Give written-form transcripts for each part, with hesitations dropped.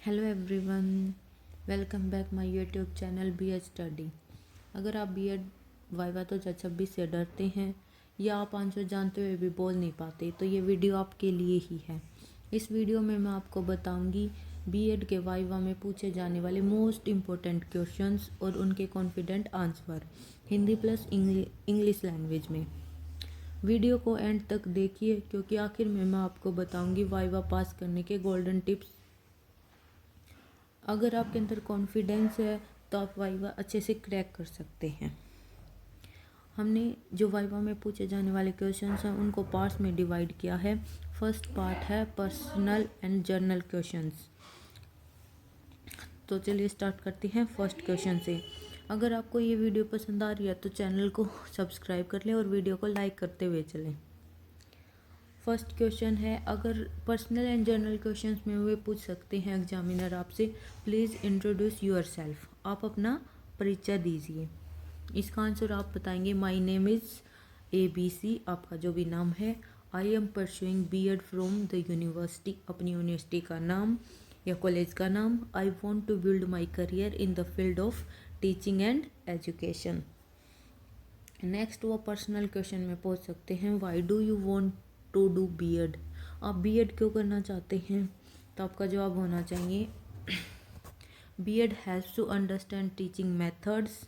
Hello everyone, welcome back my YouTube channel B study. अगर आप BEd viva 2026 से डरते हैं या आप आंसर जानते हुए भी बोल नहीं पाते तो ये वीडियो आपके लिए ही है। इस वीडियो में मैं आपको बताऊंगी बीएड के वाइवा में पूछे जाने वाले मोस्ट इम्पोर्टेंट क्वेश्चंस और उनके confident answer Hindi plus English language में। वीडियो को एंड तक देखिए क्योंकि आखिर में मैं आपको बताऊंगी वाइवा पास करने के गोल्डन टिप्स। अगर आपके अंदर कॉन्फिडेंस है तो आप वाइवा अच्छे से क्रैक कर सकते हैं। हमने जो वाइवा में पूछे जाने वाले क्वेश्चंस हैं उनको पार्ट्स में डिवाइड किया है। फर्स्ट पार्ट है पर्सनल एंड जर्नल क्वेश्चंस। तो चलिए स्टार्ट करते हैं फर्स्ट क्वेश्चन से। अगर आपको ये वीडियो पसंद आ रही है तो चैनल को सब्सक्राइब कर लें और वीडियो को लाइक करते हुए चलें। फर्स्ट क्वेश्चन है, अगर पर्सनल एंड जनरल क्वेश्चंस में वे पूछ सकते हैं एग्जामिनर आपसे, प्लीज़ इंट्रोड्यूस योर सेल्फ। आप अपना परिचय दीजिए। इसका आंसर आप बताएंगे माई नेम इज़ ABC, आपका जो भी नाम है। I am pursuing B Ed from the university, अपनी यूनिवर्सिटी का नाम या कॉलेज का नाम। I want to build my career in the field of teaching and education. Next वो पर्सनल क्वेश्चन में पूछ सकते हैं, why do you want to do B Ed. आप बीएड क्यों करना चाहते हैं? तो आपका जवाब होना चाहिए B Ed helps to understand teaching methods,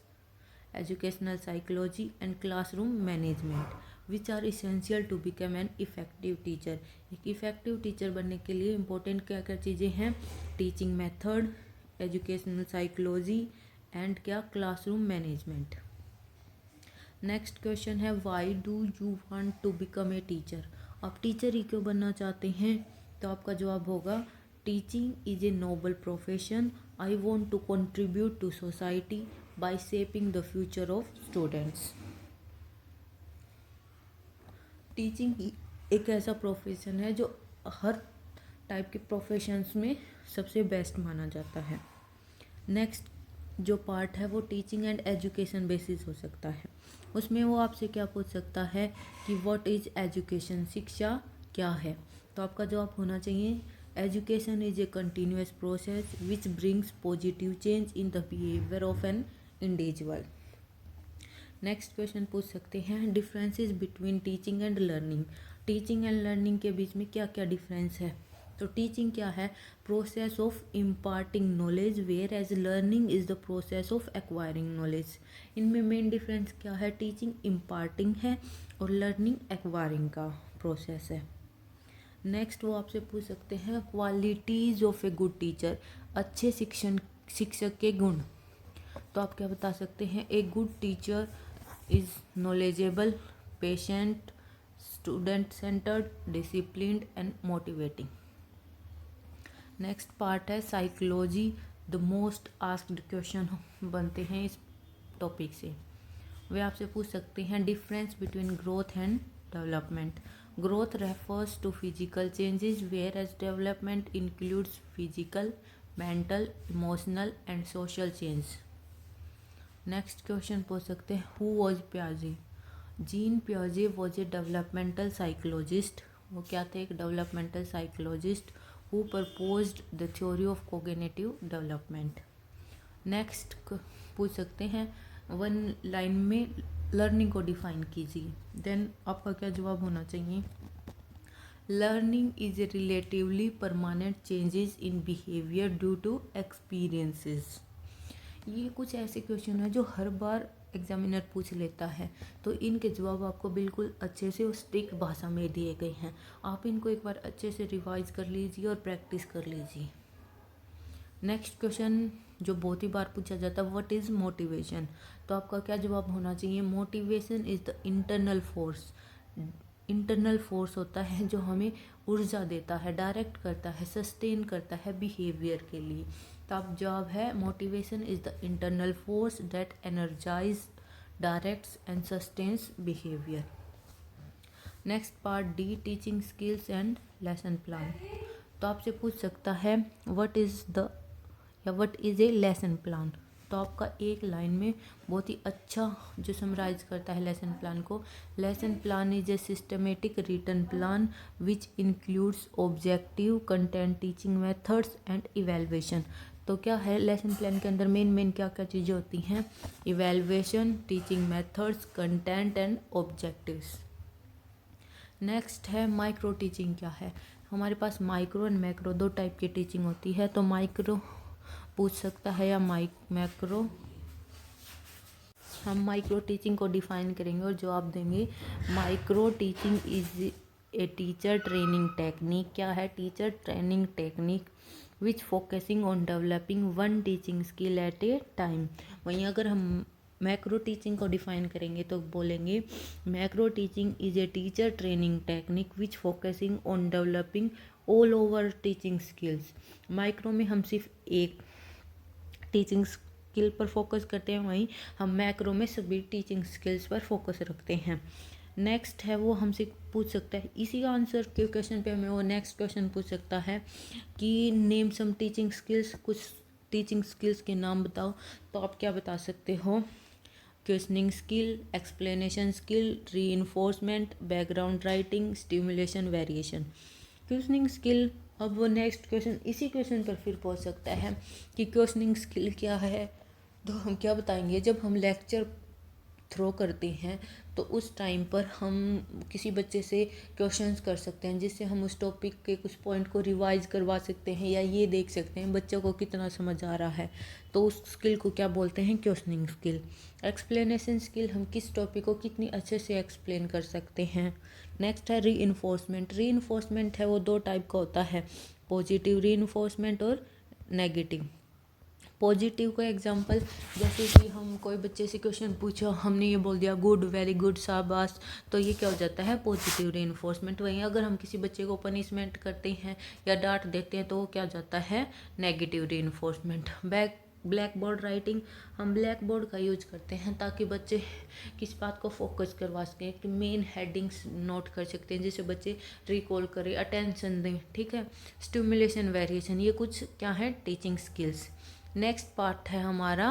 educational psychology and classroom management which are essential to become an effective teacher. एक इफेक्टिव टीचर बनने के लिए इंपॉर्टेंट क्या क्या चीज़ें हैं? Teaching method, educational psychology and क्या क्लासरूम मैनेजमेंट। नेक्स्ट क्वेश्चन है, why do you want to become a teacher. आप टीचर ही क्यों बनना चाहते हैं? तो आपका जवाब होगा teaching is a noble profession. I want to contribute to society by shaping the future of students. Teaching एक ऐसा प्रोफेशन है जो हर टाइप के प्रोफेशंस में सबसे बेस्ट माना जाता है। नेक्स्ट जो पार्ट है वो टीचिंग एंड एजुकेशन बेसिस हो सकता है। उसमें वो आपसे क्या पूछ सकता है कि व्हाट इज एजुकेशन, शिक्षा क्या है। तो आपका जवाब होना चाहिए education is a continuous process which brings positive change in the behaviour of an individual. Next question पूछ सकते हैं, differences between teaching and learning. Teaching and learning के बीच में क्या क्या डिफरेंस है? तो टीचिंग क्या है? Process of imparting knowledge, whereas learning is the process of acquiring knowledge. इनमें मेन डिफरेंस क्या है? टीचिंग इम्पार्टिंग है और लर्निंग एक्वायरिंग का प्रोसेस है। नेक्स्ट वो आपसे पूछ सकते हैं qualities of a good teacher, अच्छे शिक्षक के गुण। तो आप क्या बता सकते हैं? A good teacher is knowledgeable, patient, student centred, disciplined and motivating. Next part है psychology. The most asked question बनते हैं इस टॉपिक से। वे आपसे पूछ सकते हैं difference between growth and development. Growth refers to physical changes whereas development includes physical, mental, emotional and social change. Next question पूछ सकते हैं हु वॉज पियाजे। जीन पियाजे वॉज ए डेवलपमेंटल साइकोलॉजिस्ट। वो क्या थे? एक developmental psychologist who proposed the theory of cognitive development. Next पूछ सकते हैं वन लाइन में लर्निंग को डिफाइन कीजिए। देन आपका क्या जवाब होना चाहिए? Learning is a relatively permanent changes in behaviour due to experiences. ये कुछ ऐसे क्वेश्चन है जो हर बार एग्जामिनर पूछ लेता है, तो इनके जवाब आपको बिल्कुल अच्छे से और स्ट्रिक्ट भाषा में दिए गए हैं। आप इनको एक बार अच्छे से रिवाइज कर लीजिए और प्रैक्टिस कर लीजिए। नेक्स्ट क्वेश्चन जो बहुत ही बार पूछा जाता है, व्हाट इज़ मोटिवेशन। तो आपका क्या जवाब होना चाहिए? Motivation is the internal force. Internal force होता है जो हमें ऊर्जा देता है, डायरेक्ट करता है, सस्टेन करता है बिहेवियर के लिए। तो आप जवाब है motivation is the internal force that energize, directs and sustains behaviour. Next part D, teaching skills and lesson plan. तो आपसे पूछ सकता है what is a lesson plan. तो आपका एक लाइन में बहुत ही अच्छा जो समराइज करता है लेसन प्लान को, lesson plan is a systematic written plan which includes objective, content, teaching methods and evaluation. तो क्या है लेसन प्लान के अंदर मेन क्या क्या चीज़ें होती हैं, evaluation, teaching methods, content and objectives. Next है माइक्रो टीचिंग क्या है। हमारे पास माइक्रो एंड मैक्रो दो टाइप की टीचिंग होती है, तो माइक्रो पूछ सकता है या मैक्रो। हम माइक्रो टीचिंग को डिफाइन करेंगे और जवाब देंगे micro teaching is a teacher training technique. क्या है, teacher training technique which focusing on developing one teaching skill eight A time. वहीं अगर हम मैक्रो टीचिंग को डिफाइन करेंगे तो बोलेंगे macro teaching is a teacher training technique which focusing on developing all over teaching skills. Micro में हम सिर्फ एक टीचिंग स्किल पर फोकस करते हैं, वहीं हम मैक्रो में सभी टीचिंग स्किल्स पर फोकस रखते हैं। नेक्स्ट है वो हमसे पूछ सकता है, इसी का आंसर के क्वेश्चन पे हमें वो नेक्स्ट क्वेश्चन पूछ सकता है कि नेम सम टीचिंग स्किल्स, कुछ टीचिंग स्किल्स के नाम बताओ। तो आप क्या बता सकते हो, questioning skill, explanation skill, reinforcement, background writing, stimulation, variation. Questioning skill, अब वो नेक्स्ट क्वेश्चन इसी क्वेश्चन पर फिर पहुंच सकता है कि क्वेश्चनिंग स्किल क्या है। तो हम क्या बताएंगे, जब हम लेक्चर थ्रो करते हैं तो उस टाइम पर हम किसी बच्चे से क्वेश्चंस कर सकते हैं, जिससे हम उस टॉपिक के कुछ पॉइंट को रिवाइज करवा सकते हैं या ये देख सकते हैं बच्चों को कितना समझ आ रहा है। तो उस स्किल को क्या बोलते हैं, क्वेश्चनिंग स्किल। एक्सप्लेनेशन स्किल, हम किस टॉपिक को कितनी अच्छे से एक्सप्लेन कर सकते हैं। नेक्स्ट है रीइंफोर्समेंट। रीइंफोर्समेंट है वो दो टाइप का होता है, पॉजिटिव रीइंफोर्समेंट और नेगेटिव। पॉजिटिव का एग्जांपल, जैसे कि हम कोई बच्चे से क्वेश्चन पूछा, हमने ये बोल दिया गुड, वेरी गुड, शाबाश, तो ये क्या हो जाता है, पॉजिटिव रीइंफोर्समेंट। वहीं अगर हम किसी बच्चे को पनिशमेंट करते हैं या डांट देते हैं तो वो क्या हो जाता है, negative reinforcement. Black board writing, हम ब्लैक बोर्ड का यूज करते हैं ताकि बच्चे किस बात को फोकस करवा सकें, कि मेन हेडिंग्स नोट कर सकते हैं जिससे बच्चे रिकॉल करें, अटेंशन दें, ठीक है। स्टिमुलेशन, वेरिएशन, ये कुछ क्या है, टीचिंग स्किल्स। नेक्स्ट पार्ट है हमारा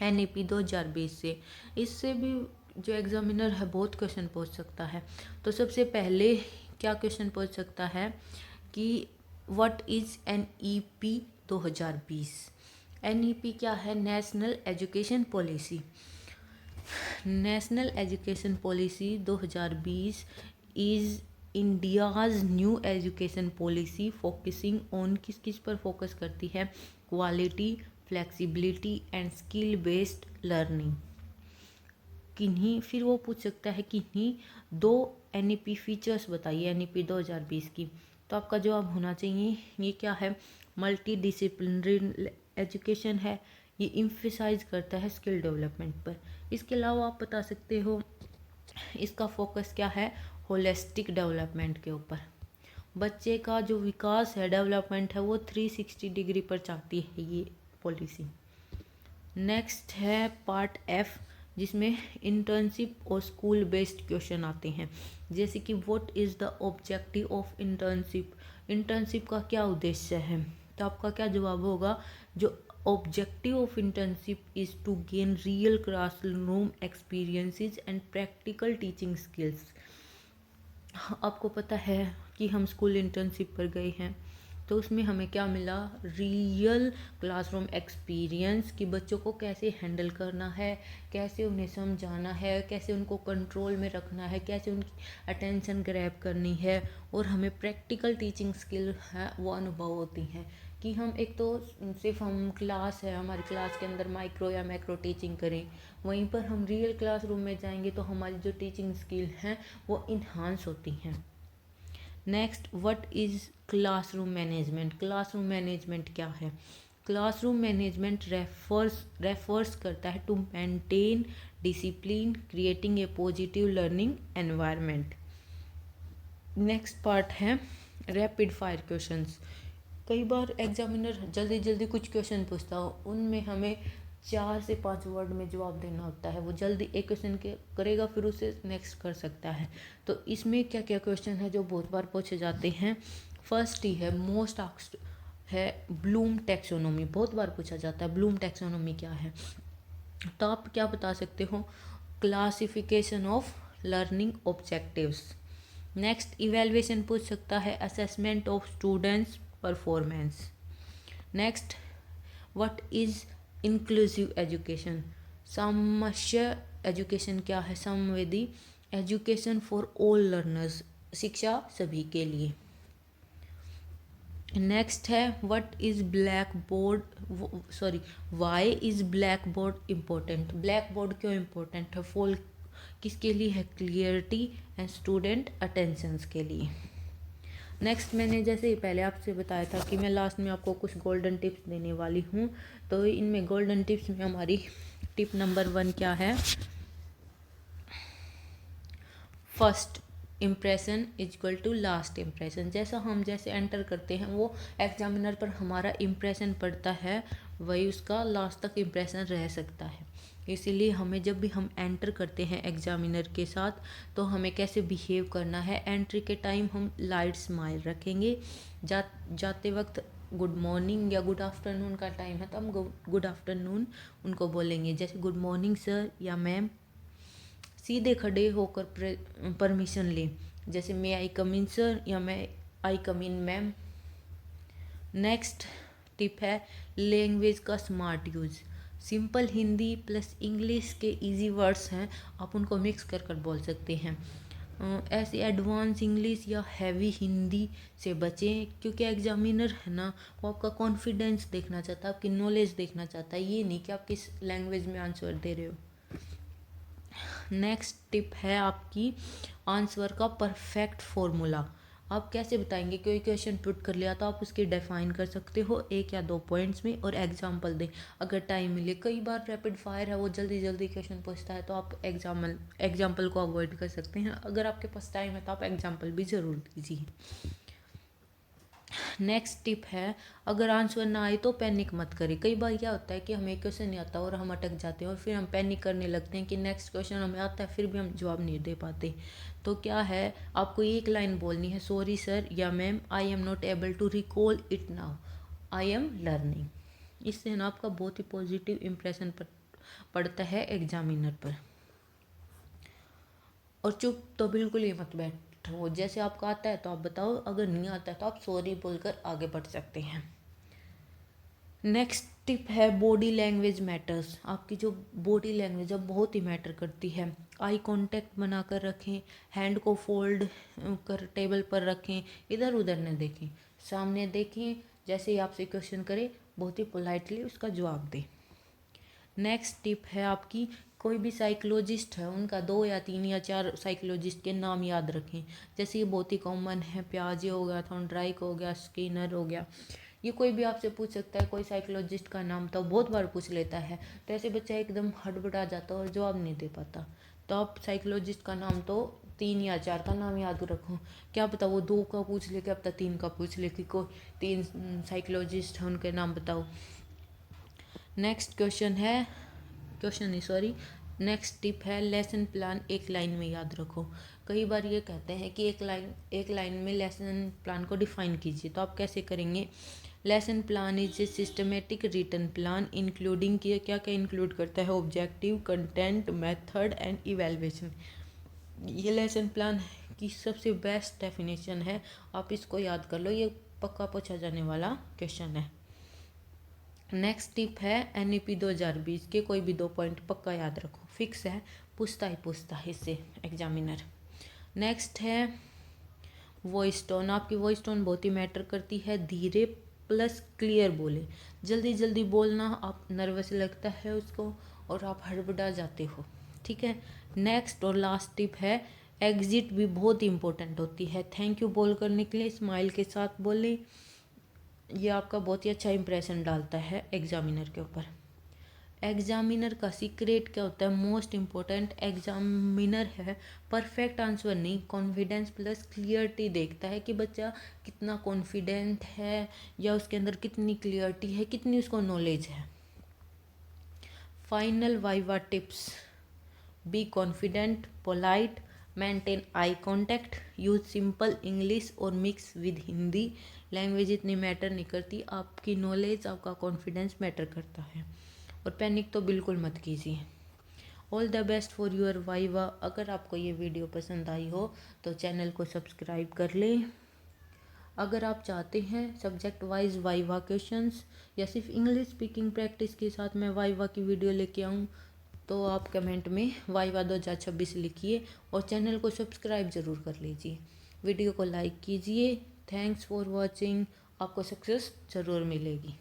NEP 2020 से। इससे भी जो एग्जामिनर है बहुत क्वेश्चन पूछ सकता है। तो सबसे पहले क्या क्वेश्चन पूछ सकता है कि व्हाट इज NEP 2020। NEP क्या है, national education policy. National education policy 2020 is India's new education policy focusing on, किस किस पर फोकस करती है, quality, flexibility and skill based learning. किन्हीं, फिर वो पूछ सकता है किन्हीं दो NEP फीचर्स बताइए NEP 2020 की। तो आपका जवाब होना चाहिए, ये क्या है, मल्टी डिसिप्लिनरी एजुकेशन है, ये इम्फेसाइज करता है स्किल डेवलपमेंट पर। इसके अलावा आप बता सकते हो इसका फोकस क्या है, होलिस्टिक डेवलपमेंट के ऊपर। बच्चे का जो विकास है, डेवलपमेंट है, वो 360 डिग्री पर चाहती है ये पॉलिसी। नेक्स्ट है पार्ट F, जिसमें इंटर्नशिप और स्कूल बेस्ड क्वेश्चन आते हैं, जैसे कि what is the objective of internship. Internship का क्या उद्देश्य है, तो आपका क्या जवाब होगा, जो objective of internship is to gain real classroom experiences and practical teaching skills. आपको पता है कि हम स्कूल इंटर्नशिप पर गए हैं तो उसमें हमें क्या मिला, रियल क्लासरूम एक्सपीरियंस, कि बच्चों को कैसे हैंडल करना है, कैसे उन्हें समझाना है, कैसे उनको कंट्रोल में रखना है, कैसे उनकी अटेंशन ग्रैब करनी है। और हमें प्रैक्टिकल टीचिंग स्किल है वो अनुभव होती हैं कि हम एक तो सिर्फ हम क्लास है, हमारी क्लास के अंदर माइक्रो या मैक्रो टीचिंग करें, वहीं पर हम रियल क्लासरूम में जाएंगे तो हमारी जो टीचिंग स्किल हैं वो इन्हांस होती हैं। Next, what is classroom management. Classroom management क्या है, क्लासरूम मैनेजमेंट रेफर्स करता है to maintain discipline, creating a positive learning environment. Next part है रैपिड फायर क्वेश्चंस। कई बार एग्जामिनर जल्दी जल्दी कुछ क्वेश्चन पूछता हो, उनमें हमें 4 से 5 वर्ड में जवाब देना होता है। वो जल्दी एक क्वेश्चन के करेगा फिर उसे नेक्स्ट कर सकता है। तो इसमें क्या क्या क्वेश्चन है जो बहुत बार पूछे जाते हैं। फर्स्ट ही है मोस्ट है ब्लूम टैक्सोनॉमी, बहुत बार पूछा जाता है ब्लूम टैक्सोनॉमी क्या है। तो आप क्या बता सकते हो, classification of learning objectives. Next evaluation पूछ सकता है, assessment of students performance. Next, what is inclusive education, सामंजस्य एजुकेशन क्या है, समवेदी एजुकेशन फॉर ऑल लर्नर्स, शिक्षा सभी के लिए। नेक्स्ट है, what is black board, sorry, why is black board important, black board क्यों इम्पोर्टेंट है, फॉल किसके लिए है, क्लियरिटी एंड स्टूडेंट अटेंशंस के लिए। नेक्स्ट, मैंने जैसे ही पहले आपसे बताया था कि मैं लास्ट में आपको कुछ गोल्डन टिप्स देने वाली हूँ, तो इनमें गोल्डन टिप्स में हमारी टिप नंबर 1 क्या है, first impression equal to last impression. जैसे एंटर करते हैं वो एग्जामिनर पर हमारा इम्प्रेशन पड़ता है, वही उसका लास्ट तक इम्प्रेशन रह सकता है। इसीलिए हमें जब भी हम एंटर करते हैं एग्जामिनर के साथ, तो हमें कैसे बिहेव करना है। एंट्री के टाइम हम लाइट स्माइल रखेंगे, जाते वक्त गुड मॉर्निंग या गुड आफ्टरनून का टाइम है तो हम गुड आफ्टरनून उनको बोलेंगे, जैसे गुड मॉर्निंग सर या मैम। सीधे खड़े होकर परमिशन लें, जैसे मे आई कम इन सर या मे आई कम इन मैम। नेक्स्ट टिप है, लैंग्वेज का smart use, simple Hindi plus English के इजी वर्ड्स हैं, आप उनको मिक्स कर कर बोल सकते हैं। ऐसे एडवांस इंग्लिश या हैवी हिंदी से बचें, क्योंकि एग्जामिनर है ना, वो आपका कॉन्फिडेंस देखना चाहता है, आपकी नॉलेज देखना चाहता है, ये नहीं कि आप किस लैंग्वेज में आंसर दे रहे हो। नेक्स्ट टिप है आपकी आंसर का परफेक्ट फॉर्मूला। आप कैसे बताएंगे, कोई क्वेश्चन पुट कर लिया तो आप उसकी डिफाइन कर सकते हो 1 या 2 पॉइंट्स में, और एग्जांपल दें अगर टाइम मिले। कई बार रैपिड फायर है, वो जल्दी जल्दी क्वेश्चन पूछता है, तो आप एग्जाम्पल को अवॉइड कर सकते हैं। अगर आपके पास टाइम है तो आप एग्जाम्पल भी ज़रूर दीजिए। नेक्स्ट टिप है, अगर आंसर ना आए तो पैनिक मत करें। कई बार क्या होता है कि हमें क्वेश्चन नहीं आता और हम अटक जाते हैं, और फिर हम पैनिक करने लगते हैं कि नेक्स्ट क्वेश्चन हमें आता है, फिर भी हम जवाब नहीं दे पाते। तो क्या है, आपको एक लाइन बोलनी है, सॉरी सर या ma'am, I am not able to recall it now, I am learning. इससे ना आपका बहुत ही पॉजिटिव इम्प्रेशन पड़ता है एग्जामिनर पर। और चुप तो बिल्कुल ही मत बैठो, जैसे आपको आता है तो आप बताओ, अगर नहीं आता है तो आप सॉरी बोलकर आगे बढ़ सकते हैं। नेक्स्ट टिप है, बॉडी लैंग्वेज मैटर्स, आपकी जो बॉडी लैंग्वेज है बहुत ही मैटर करती है। आई कांटेक्ट बनाकर रखें, हैंड को फोल्ड कर टेबल पर रखें, इधर उधर न देखें, सामने देखें, जैसे ही आपसे क्वेश्चन करे बहुत ही पोलाइटली उसका जवाब दें। नेक्स्ट टिप है आपकी, कोई भी साइकोलॉजिस्ट है उनका 2 या 3 या 4 साइकोलॉजिस्ट के नाम याद रखें। जैसे ये बहुत ही कॉमन है, पियाजे हो गया, थॉर्नडाइक हो गया, स्किनर हो गया, ये कोई भी आपसे पूछ सकता है कोई साइकोलॉजिस्ट का नाम, तो बहुत बार पूछ लेता है, तो ऐसे बच्चा एकदम हड़बड़ा जाता है और जवाब नहीं दे पाता। तो आप साइकोलॉजिस्ट का नाम तो 3 या 4 का नाम याद रखो, क्या पता वो 2 का पूछ ले, क्या पता 3 का पूछ ले कि कोई 3 साइकोलॉजिस्ट है उनके नाम बताओ। नेक्स्ट नेक्स्ट टिप है, लेसन प्लान एक लाइन में याद रखो। कई बार ये कहते हैं कि एक लाइन में लेसन प्लान को डिफाइन कीजिए, तो आप कैसे करेंगे। Lesson plan is a systematic written plan including क्या क्या इंक्लूड करता है, objective, content, method and evaluation. ये लेसन प्लान की सबसे बेस्ट डेफिनेशन है, आप इसको याद कर लो, ये पक्का पूछा जाने वाला क्वेश्चन है। नेक्स्ट टिप है, NEP 2020 के कोई भी 2 पॉइंट पक्का याद रखो, फिक्स है, पूछता है इससे एग्जामिनर। नेक्स्ट है वॉइस टोन, आपकी वॉइस टोन बहुत ही मैटर करती है, धीरे प्लस क्लियर बोले, जल्दी जल्दी बोलना आप नर्वस लगता है उसको और आप हड़बड़ा जाते हो, ठीक है। नेक्स्ट और लास्ट टिप है, एग्जिट भी बहुत इंपॉर्टेंट होती है, थैंक यू बोल कर निकले, स्माइल के साथ बोले, ये आपका बहुत ही अच्छा इंप्रेशन डालता है एग्जामिनर के ऊपर। एग्जामिनर का सीक्रेट क्या होता है, मोस्ट इम्पोर्टेंट एग्जामिनर है परफेक्ट आंसर नहीं, कॉन्फिडेंस प्लस क्लियरिटी देखता है कि बच्चा कितना कॉन्फिडेंट है या उसके अंदर कितनी क्लियरिटी है, कितनी उसको नॉलेज है। Final viva tips, be confident, polite, maintain eye contact, use simple English और मिक्स विद हिंदी, लैंग्वेज इतनी मैटर नहीं करती, आपकी नॉलेज, आपका कॉन्फिडेंस मैटर करता है। और पैनिक तो बिल्कुल मत कीजिए। All the best for your viva. अगर आपको ये वीडियो पसंद आई हो तो चैनल को सब्सक्राइब कर लें। अगर आप चाहते हैं सब्जेक्ट वाइज वाइवा क्वेश्चंस या सिर्फ इंग्लिश स्पीकिंग प्रैक्टिस के साथ मैं वाइवा की वीडियो लेके आऊँ, तो आप कमेंट में वाइवा 2026 लिखिए और चैनल को सब्सक्राइब ज़रूर कर लीजिए। वीडियो को लाइक कीजिए। Thanks for watching. आपको सक्सेस ज़रूर मिलेगी।